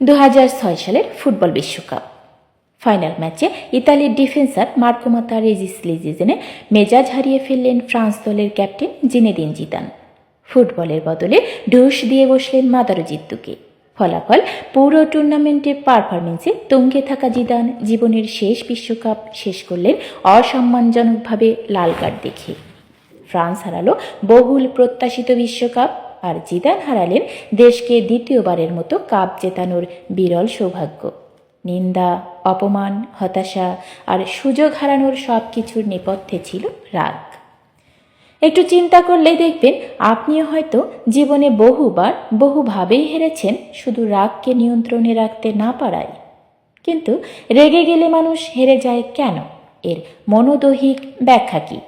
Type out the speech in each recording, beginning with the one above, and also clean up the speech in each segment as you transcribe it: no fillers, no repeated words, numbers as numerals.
2006 সালের ফুটবল বিশ্বকাপ ফাইনাল ম্যাচে ইতালির ডিফেন্সার মার্কো মাতেরাজ্জি মেজাজ হারিয়ে ফেললেন ফ্রান্স দলের ক্যাপ্টেন জিনেদিন জিদান। ফুটবলের বদলে ঢুস দিয়ে বসলেন মাতেরাজ্জিকে। ফলাফল, পুরো টুর্নামেন্টের পারফরমেন্সে তুঙ্গে থাকা জিদান জীবনের শেষ বিশ্বকাপ শেষ করলেন অসম্মানজনকভাবে লাল কার্ড দেখে। ফ্রান্স হারালো বহুল প্রত্যাশিত বিশ্বকাপ, আর জিদান হারালেন দেশকে দ্বিতীয়বারের মতো কাপ জেতানোর বিরল সৌভাগ্য। নিন্দা, অপমান, হতাশা আর সুযোগ হারানোর সব কিছুর নেপথ্যে ছিল রাগ। একটু চিন্তা করলেই দেখবেন আপনিও হয়তো জীবনে বহুভাবেই হেরেছেন শুধু রাগকে নিয়ন্ত্রণে রাখতে না পারায়। কিন্তু রেগে গেলে মানুষ হেরে যায় কেন? এর মনোদৈহিক ব্যাখ্যা কি?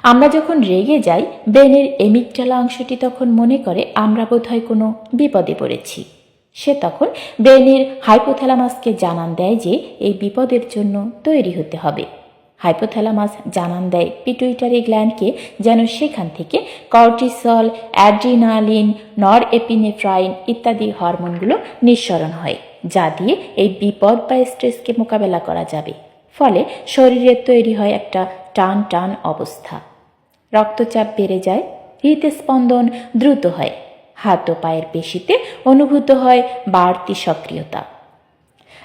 আমরা যখন রেগে যাই, ব্রেনের এমিগডালা অংশটি তখন মনে করে আমরা বোধহয় কোনো বিপদে পড়েছি। সে তখন ব্রেনের হাইপোথ্যালামাসকে জানান দেয় যে এই বিপদের জন্য তৈরি হতে হবে। হাইপোথ্যালামাস জানান দেয় পিটুইটারি গ্ল্যান্ডকে যেন সেখান থেকে কর্টিসল, অ্যাড্রিনালিন, নরএপিনেফ্রাইন ইত্যাদি হরমোনগুলো নিঃসরণ হয়, যা দিয়ে এই বিপদ বা স্ট্রেসকে মোকাবেলা করা যাবে। ফলে শরীরে তৈরি হয় একটা টান টান অবস্থা। রক্তচাপ বেড়ে যায়, হৃদস্পন্দন দ্রুত হয়, হাত ও পায়ের পেশিতে অনুভূত হয় বাড়তি সক্রিয়তা।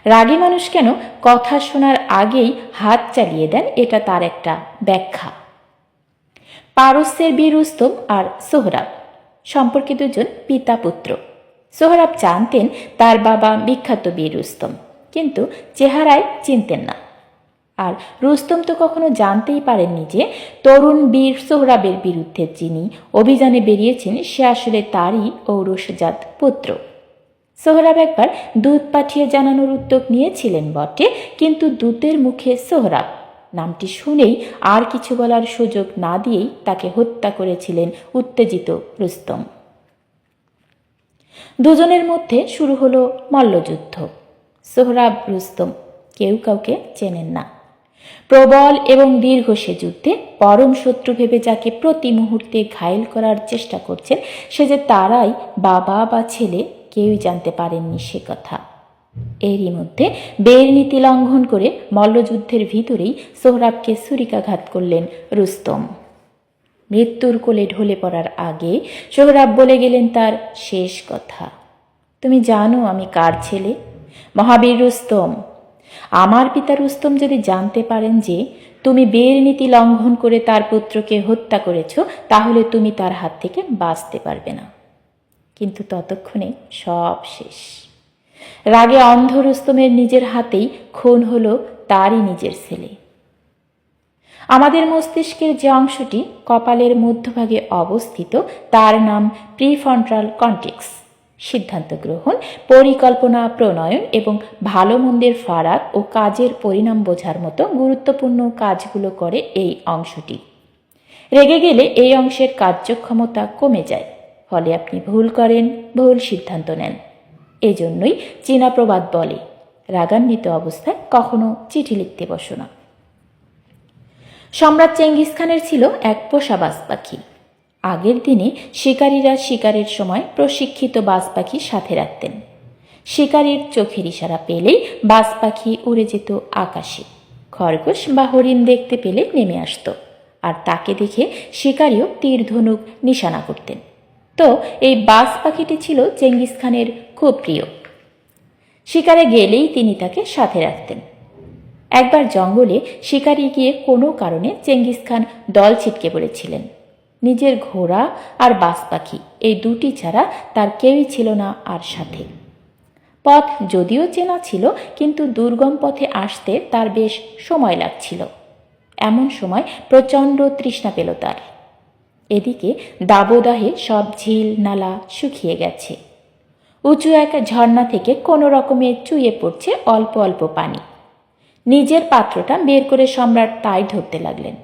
রাগী মানুষ কেন কথা শোনার আগেই হাত চালিয়ে দেন, এটা তার একটা ব্যাখ্যা। পারস্যের বীর রুস্তম আর সোহরাব সম্পর্কে দুজন পিতা পুত্র। সোহরাব জানতেন তার বাবা বিখ্যাত বীর রুস্তম, কিন্তু চেহারায় চিনতেন না। আর রুস্তম তো কখনো জানতেই পারেননি যে তরুণ বীর সোহরাবের বিরুদ্ধে যিনি অভিযানে বেরিয়েছেন সে আসলে তারই ঔরসজাত পুত্র। সোহরাব একবার দূত পাঠিয়ে জানানোর উদ্যোগ নিয়েছিলেন বটে, কিন্তু দূতের মুখে সোহরাব নামটি শুনেই আর কিছু বলার সুযোগ না দিয়েই তাকে হত্যা করেছিলেন উত্তেজিত রুস্তম। দুজনের মধ্যে শুরু হলো মল্লযুদ্ধ। সোহরাব, রুস্তম কেউ কাউকে চেনেন না। প্রবল এবং দীর্ঘ সে যুদ্ধে পরম শত্রু ভেবে যাকে প্রতি মুহূর্তে ঘায়েল করার চেষ্টা করছেন সে যে তারাই বাবা বা ছেলে, কেউই জানতে পারেননি সে কথা। এরই মধ্যে বের নীতি লঙ্ঘন করে মল্লযুদ্ধের ভিতরেই সোহরাবকে ছুরিকাঘাত করলেন রুস্তম। মৃত্যুর কোলে ঢলে পড়ার আগে সোহরাব বলে গেলেন তার শেষ কথা, তুমি জানো আমি কার ছেলে? মহাবীর রুস্তম। আমার পিতা রুস্তম যদি জানতে পারেন যে তুমি বের নীতি লঙ্ঘন করে তার পুত্রকে হত্যা করেছ, তাহলে তুমি তার হাত থেকে বাঁচতে পারবে না। কিন্তু ততক্ষণে সব শেষ। রাগে অন্ধ রুস্তমের নিজের হাতেই খুন হলো তারই নিজের ছেলে। আমাদের মস্তিষ্কের যে অংশটি কপালের মধ্যভাগে অবস্থিত তার নাম প্রিফ্রন্টাল কর্টেক্স। সিদ্ধান্ত গ্রহণ, পরিকল্পনা প্রণয়ন এবং ভালো মন্দের ফারাক ও কাজের পরিণাম বোঝার মতো গুরুত্বপূর্ণ কাজগুলো করে এই অংশটি। রেগে গেলে এই অংশের কার্যক্ষমতা কমে যায়, ফলে আপনি ভুল করেন, ভুল সিদ্ধান্ত নেন। এজন্যই চীনা প্রবাদ বলে, রাগান্বিত অবস্থায় কখনো চিঠি লিখতে বসো না। সম্রাট চেঙ্গিস খানের ছিল এক পোষা বাজ পাখি। আগের দিনে শিকারীরা শিকারের সময় প্রশিক্ষিত বাজ পাখি সাথে রাখতেন। শিকারীর চোখের ইশারা পেলেই বাজ পাখি উড়ে যেত আকাশে। খরগোশ বা হরিণ দেখতে পেলে নেমে আসত, আর তাকে দেখে শিকারীও তীর ধনুক নিশানা করতেন। তো এই বাজ পাখিটি ছিল চেঙ্গিস খানের খুব প্রিয়। শিকারে গেলেই তিনি তাকে সাথে রাখতেন। একবার জঙ্গলে শিকারি গিয়ে কোনো কারণে চেঙ্গিস খান দল ছিটকে পড়েছিলেন। নিজের ঘোড়া আর বাজ পাখি এই দুটি ছাড়া তার কেউই ছিল না আর সাথে। পথ যদিও চেনা ছিল, কিন্তু দুর্গম পথে আসতে তার বেশ সময় লাগছিল। এমন সময় প্রচণ্ড তৃষ্ণা পেল তার। এদিকে দাবদাহে সব ঝিল নালা শুকিয়ে গেছে। উঁচু এক ঝর্ণা থেকে কোনো রকমে চুইয়ে পড়ছে অল্প অল্প পানি। নিজের পাত্রটা বের করে সম্রাট তাই ধরতে লাগলেন।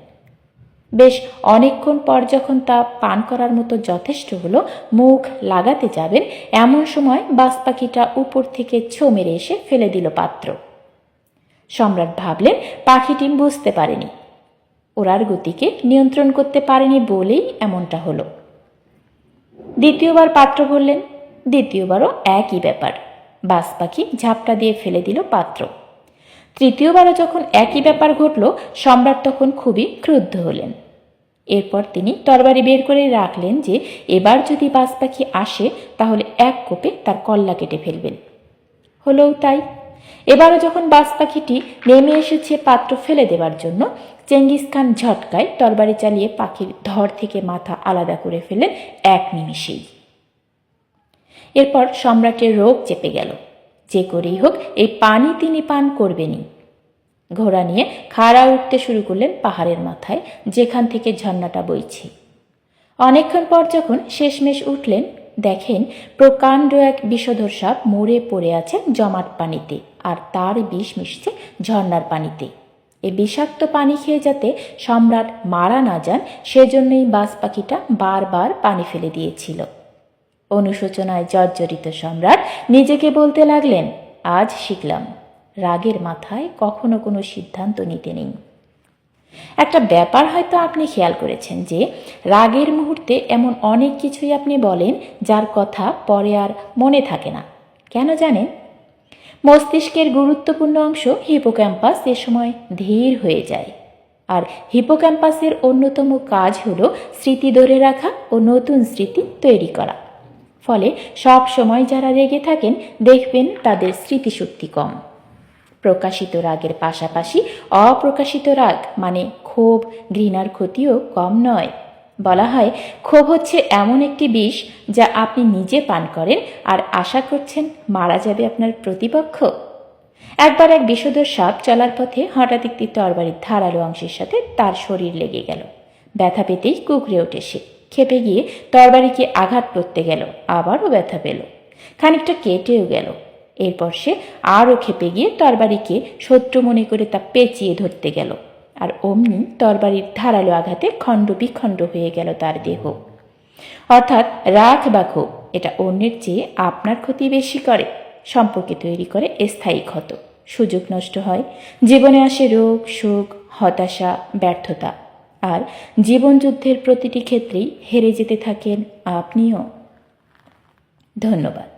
বেশ অনেকক্ষণ পর যখন তা পান করার মতো যথেষ্ট হলো, মুখ লাগাতে যাবেন, এমন সময় বাজ পাখিটা উপর থেকে ছো মেরে এসে ফেলে দিল পাত্র। সম্রাট ভাবলেন পাখিটি বুঝতে পারেনি, ওড়ার গতিকে নিয়ন্ত্রণ করতে পারেনি বলেই এমনটা হলো। দ্বিতীয়বার পাত্র ভরলেন, দ্বিতীয়বারও একই ব্যাপার, বাজ পাখি ঝাপটা দিয়ে ফেলে দিল পাত্র। তৃতীয়বারও যখন একই ব্যাপার ঘটল, সম্রাট তখন খুবই ক্রুদ্ধ হলেন। এরপর তিনি তরবারি বের করে রাখলেন যে এবার যদি বাজ পাখি আসে তাহলে এক কোপে তার কল্লা কেটে ফেলবেন। হলেও তাই। এবারও যখন বাজ পাখিটি নেমে এসেছে পাত্র ফেলে দেওয়ার জন্য, চেঙ্গিস খান ঝটকায় তরবারি চালিয়ে পাখির ধর থেকে মাথা আলাদা করে ফেলেন এক নিমিষেই। এরপর সম্রাটের রোগ চেপে গেল। যে করেই হোক এই পানি তিনি পান করবেনই। ঘোড়া নিয়ে খাড়া উঠতে শুরু করলেন পাহাড়ের মাথায়, যেখান থেকে ঝর্ণাটা বইছে। অনেকক্ষণ পর যখন শেষমেশ উঠলেন, দেখেন প্রকাণ্ড এক বিষধর সাপ মরে পড়ে আছে জমাট পানিতে, আর তার বিষ মিশছে ঝর্ণার পানিতে। এই বিষাক্ত পানি খেয়ে যাতে সম্রাট মারা না যান, সেজন্যই বাজ পাখিটা বারবার পানি ফেলে দিয়েছিল। অনুশোচনায় জর্জরিত সম্রাট নিজেকে বলতে লাগলেন, আজ শিখলাম রাগের মাথায় কখনো কোনো সিদ্ধান্ত নিতে নেই। একটা ব্যাপার হয়তো আপনি খেয়াল করেছেন যে রাগের মুহূর্তে এমন অনেক কিছুই আপনি বলেন যার কথা পরে আর মনে থাকে না। কেন জানেন? মস্তিষ্কের গুরুত্বপূর্ণ অংশ হিপোক্যাম্পাস এ সময় ধীর হয়ে যায়, আর হিপোক্যাম্পাসের অন্যতম কাজ হলো স্মৃতি ধরে রাখা ও নতুন স্মৃতি তৈরি করা। ফলে সব সময় যারা রেগে থাকেন দেখবেন তাদের স্মৃতিশক্তি কম। প্রকাশিত রাগের পাশাপাশি অপ্রকাশিত রাগ মানে ক্ষোভ, ঘৃণার ক্ষতিও কম নয়। বলা হয় ক্ষোভ হচ্ছে এমন একটি বিষ যা আপনি নিজে পান করেন আর আশা করছেন মারা যাবে আপনার প্রতিপক্ষ। একবার এক বিষধর সাপ চলার পথে হঠাৎ একটি তরবারির ধারালো অংশের সাথে তার শরীর লেগে গেল। ব্যথা পেতেই কুঁকড়ে ওঠে সে। ক্ষেপে গিয়ে তরবারিকে আঘাত করতে গেল, আবারও ব্যথা পেল, খানিকটা কেটেও গেল। এরপর সে আরও ক্ষেপে গিয়ে তরবারিকে শত্রু মনে করে তা পেঁচিয়ে ধরতে গেল, আর অমনি তরবারির ধারালো আঘাতে খণ্ড বিখণ্ড হয়ে গেল তার দেহ। অর্থাৎ রাগ বা ক্ষোভ এটা অন্যের চেয়ে আপনার ক্ষতি বেশি করে, সম্পর্কে তৈরি করে স্থায়ী ক্ষত, সুযোগ নষ্ট হয়, জীবনে আসে রোগ, শোক, হতাশা, ব্যর্থতা, আর জীবনযুদ্ধের প্রতিটি ক্ষেত্রেই হেরে যেতে থাকেন আপনিও। ধন্যবাদ।